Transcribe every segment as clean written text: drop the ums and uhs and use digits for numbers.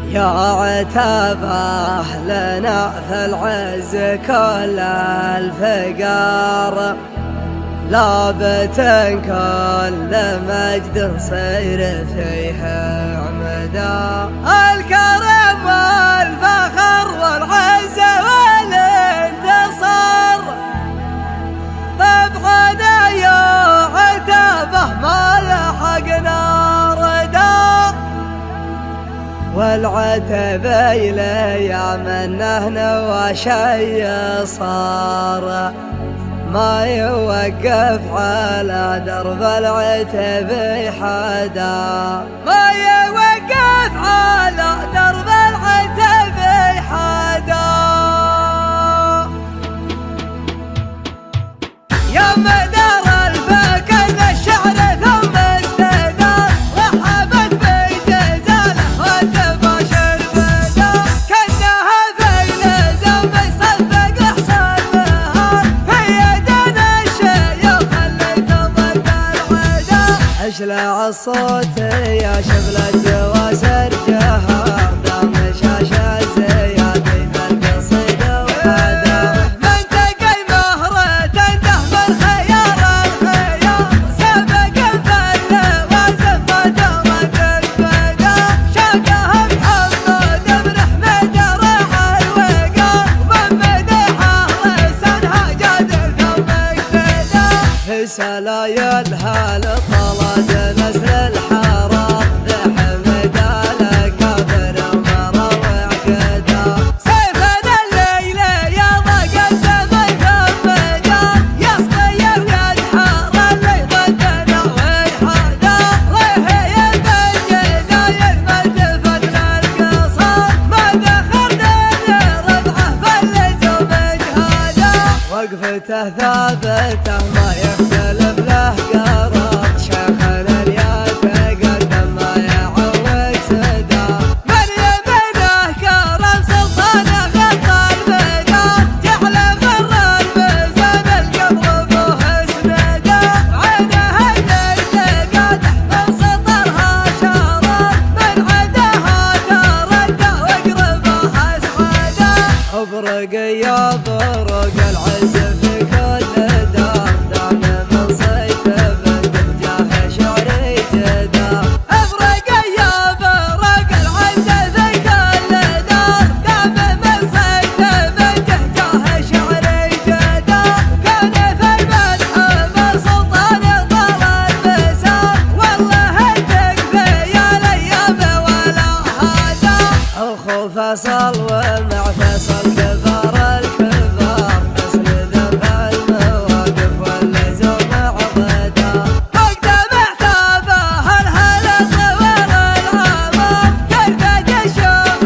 يا عتبه لنا في العز كل الفقار، لابت كل مجد صير فيه عمدا. الكرم والفخر والعز والانتصار طبعنا يا عتبه ما لحقنا ردا. والعتبه إلي منه نوى شي صار، ما يوقف على درب العتب حدا، ما يوقف على درب العتب حدا. يا مدار الفكر الشعر ثم استدار، رحبت بجزاله وتباشر بدا، كانها ذيل زوم يصفق احسن مهار، في يدنا الشيء خليت ضد العدا. اشلع الصوت يا شبل الجواسر جهار، دام شاشه الزيادي بالقصيد وحدا. من تقي مهره تنده بالخيار الخيار، سبق الفل وازف ما تردد بدا. شاقه محمد بن حميد راعى الوقار، ومدحه لسانها جادل ثم اقتدا. في سلايلها لطلد نسل الحرام، لحمد الكبر ومروع قدا. سيفنا الليل يا ضق السمي ثم جار، يسطي ويدحر اللي ضدنا والحدا. ريح يبجز يتملتفت للقصار، ما ذخر دين ربعه فاللزوم جهادا. وقفته ثابته ما يختلف له قرار، شيخنا يتقدم ما يعوق سدا. من يمنه كرم سلطانه غطى المدار، جعل غر الميزان القبر به اسندا. عينه اللي قادح من سطرها شرار، من عداها تردى واقربها اسعدا. ابرق يا برق العز في كل دار، دام من صيت بنته جاه شعري جدا. ابرق يا برق العز في كل دار، دام من صيت بنته جاه شعري جدا. كان في المدح بالسلطان طال المسار، والله تكفي يا الايام ولا هدا. اخو فيصل ومع فيصل كبار الكبار، اسند بالمواقف واللزوم عضدا. مقدم اعتابه الهلا طوال العمر، كيف تشوف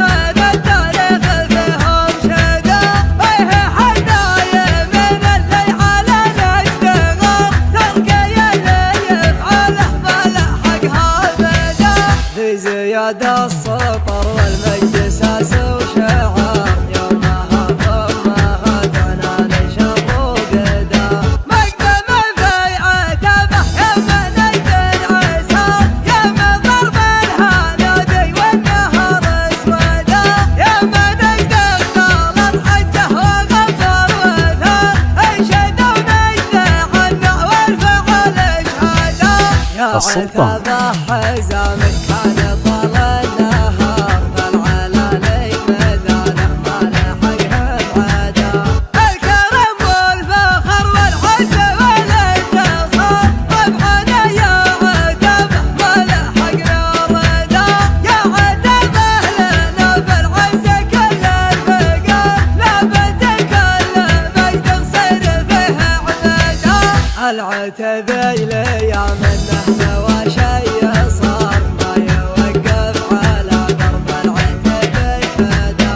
التاريخ فيهم شدا. ويه حنايا من اللي على نشتغل، تركي اللي يفعله ملحقها بدا. في زيادة السطر والمجد ساس وشعار، يومها ضمها تنال شر وقدا. مقدم في عتبه يوم نجد عسار، يوم ضرب الهنادي والنهار اسودا. يوم نجد اختلط حجه وغفر وثار، انشدوا نجد عنا والفعل اشهدا. يا عتبه حزامك كان طال النهار، فالعلالي ميدانه ما لحقها بعدا. الكرم والفخر والعز والانتصار، طبعنا يا عتبه ما لحقنا ردا. يا عتبه لنا في العز كل الفقار، لابت كل مجد صير فيه عمدا. العتبه إلي منه نوى شي صار، ما يوقف على درب العتب حدا.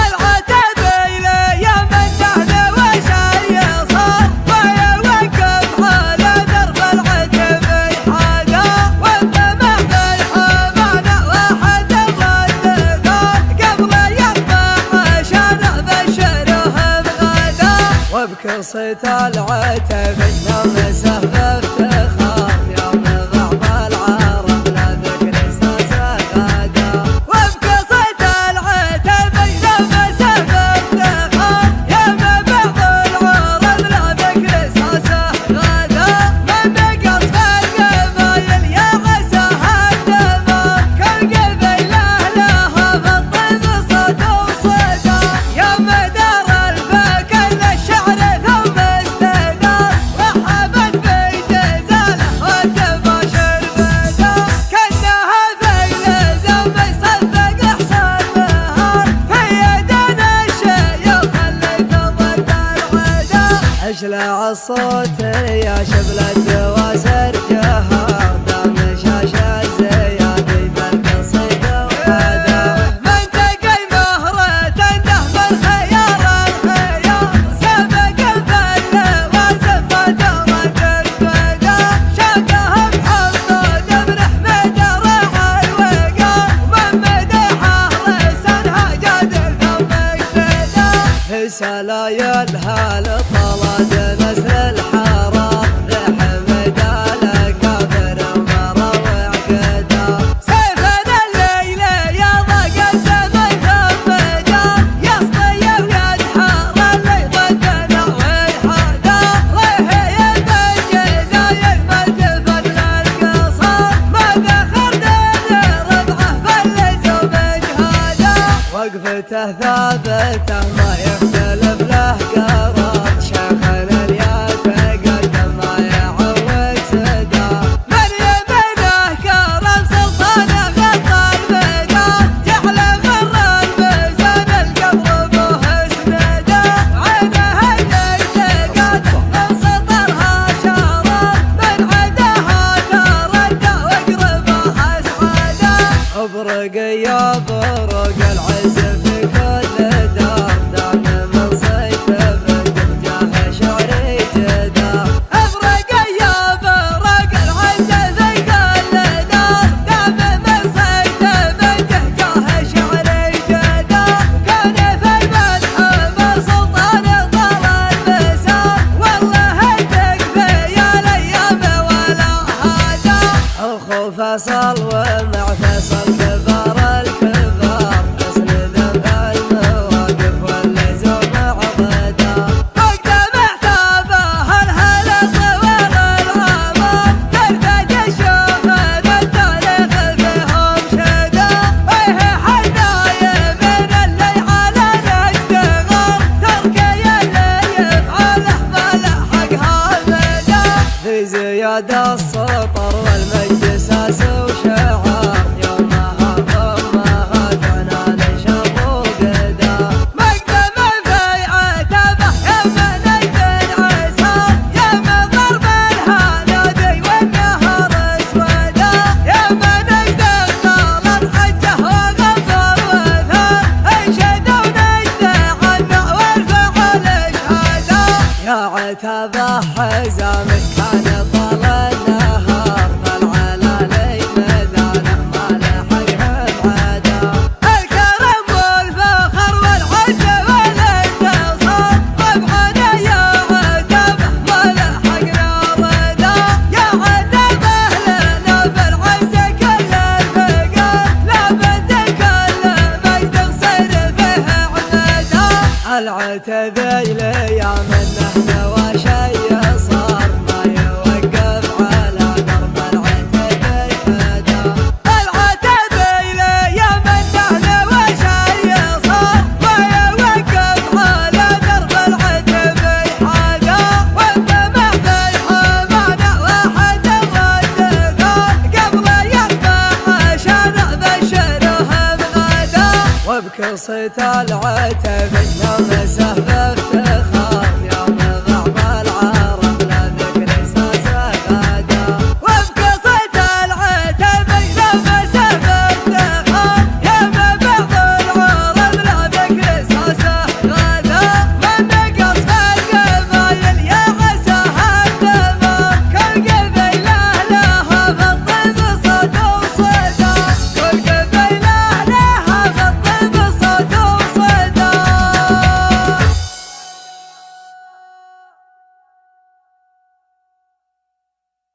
العتبه إلي منه نوى شي صار، ما يوقف على درب العتب حدا. والطمع في الحمانه واحد الرددار، قبل يطمع عشانه بشره بغدا. وبقصة العتب نمسه بافتخار، يوم ضعف العرب لا ذكر ساسه غدا. وبقصة أشلع الصوت يا شبل الدواسر جهار دام شاش الزيادي بالقصيدة وحدا من تقي مهرة تنده بالخيار الخيار سبق الفل وزفت رد الفدا شاقه بحمود بن حميد رعى الوقار من مدحه لسانها جاد ثم اقتدى سلايلها لطلد نسل الحرام لحمد الكافر مروع قدا سيفنا الليلة يا ضق الزمن ثم جار يسطي ويدحر اللي ضدنا ويحدا ريه يبجي زايد ملتفت للقصار ما دخل دين ربعه فاللزوم جهادا وقفته ثابته ما يختلف له قرار شيخنا يتقدم ما يعود سدا من يمينه كرم سلطانه غطى الميدان جعل غر الميزان القبر به اسندا عينه اللي تقاده من سطرها شرار من عداها تردى واقربها اسعدا ابرق يا برق العز في كل دار دام من صيت بجاه شعري جدا ابرق يا برق العز في كل دار دام من صيت بجاه شعري جدا كان في المدح من سلطان طال المسار والله التكفي يا الايام ولا هادا اخو فيصل ومع فيصل كبار الكبار اسند بالمواقف واللزوم عضدا مقدم اعتابه الهلا طوال العمر ترفق الشوف التاريخ فيهم شدا ايه حنايه من اللي على نشتغل تركي اللي يفعله ملحقها مدى في زيادة السطر والمجد ساس وشعار يومها ضمها تعنان شر وقدا مقدم البيعة تبه يم نجد عسار يم ضرب الهنادي والنهر اسودا يم نجد اختارت حجه وغفر وثار انشد ونجد عنه والفعل اشهدا يا عتبه حزامك كان طال النهار فالعلالي ميدانه ما لحقها بعدا الكرم والفخر والعز والانتصار طبعا يا عتبه ما لحقنا ردا يا عتبه لنا في العز كل الفقار لا بد كل مجد يصير فيه عمدا العتبي ليا منه نوى شي صار ما يوقف على درب العتبي حدا العتبي ليا منه نوى شي صار ما يوقف على درب العتبي حدا والدمع في حمانه واحد والدثار قبل يذبح شرع بشره بغدا وبقصة العتبي لمسه بافتخار